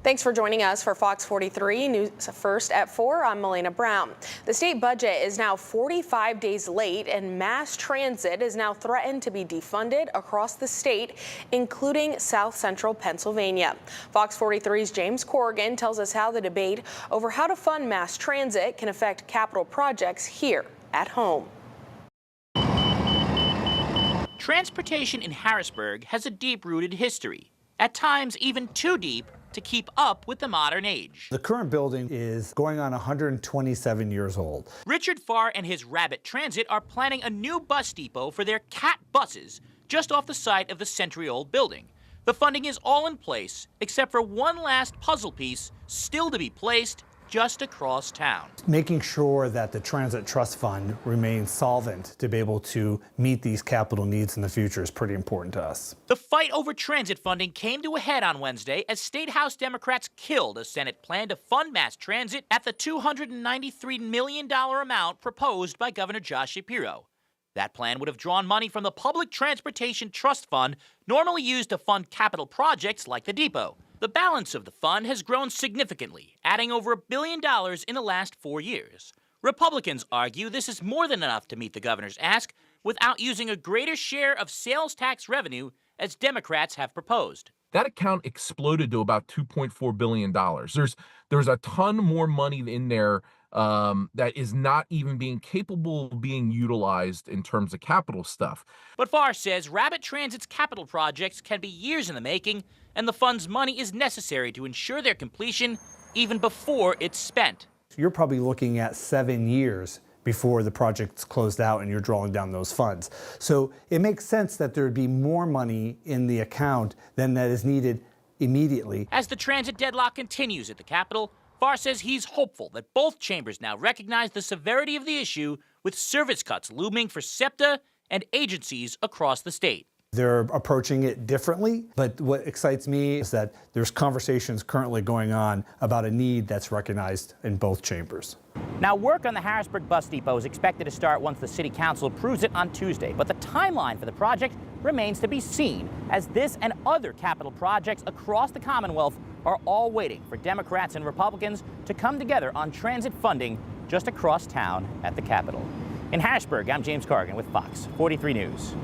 Thanks for joining us for Fox 43 News First at 4. I'm Melina Brown. The state budget is now 45 days late, and mass transit is now threatened to be defunded across the state, including South Central Pennsylvania. Fox 43's James Corrigan tells us how the debate over how to fund mass transit can affect capital projects here at home. Transportation in Harrisburg has a deep-rooted history, at times even too deep to keep up with the modern age. The current building is going on 127 years old. Richard Farr and his Rabbit-Transit are planning a new bus depot for their Cat buses just off the site of the century-old building. The funding is all in place, except for one last puzzle piece still to be placed just across town. Making sure that the Transit Trust Fund remains solvent to be able to meet these capital needs in the future is pretty important to us. The fight over transit funding came to a head on Wednesday as State House Democrats killed a Senate plan to fund mass transit at the $293 million amount proposed by Governor Josh Shapiro. That plan would have drawn money from the Public Transportation Trust Fund, normally used to fund capital projects like the depot. The balance of the fund has grown significantly, adding over $1 billion in the last 4 years. Republicans argue this is more than enough to meet the governor's ask without using a greater share of sales tax revenue as Democrats have proposed. That account exploded to about $2.4 billion. There's a ton more money in there that is not even being capable of being utilized in terms of capital stuff. But Farr says Rabbit-Transit's capital projects can be years in the making, and the fund's money is necessary to ensure their completion even before it's spent. You're probably looking at 7 years before the project's closed out and you're drawing down those funds. So it makes sense that there'd be more money in the account than that is needed immediately. As the transit deadlock continues at the Capitol, Farr says he's hopeful that both chambers now recognize the severity of the issue, with service cuts looming for SEPTA and agencies across the state. They're approaching it differently, but what excites me is that there's conversations currently going on about a need that's recognized in both chambers. Now, work on the Harrisburg bus depot is expected to start once the City Council approves it on Tuesday, but the timeline for the project remains to be seen, as this and other capital projects across the Commonwealth are all waiting for Democrats and Republicans to come together on transit funding just across town at the Capitol. In Harrisburg, I'm James Corrigan with Fox 43 News.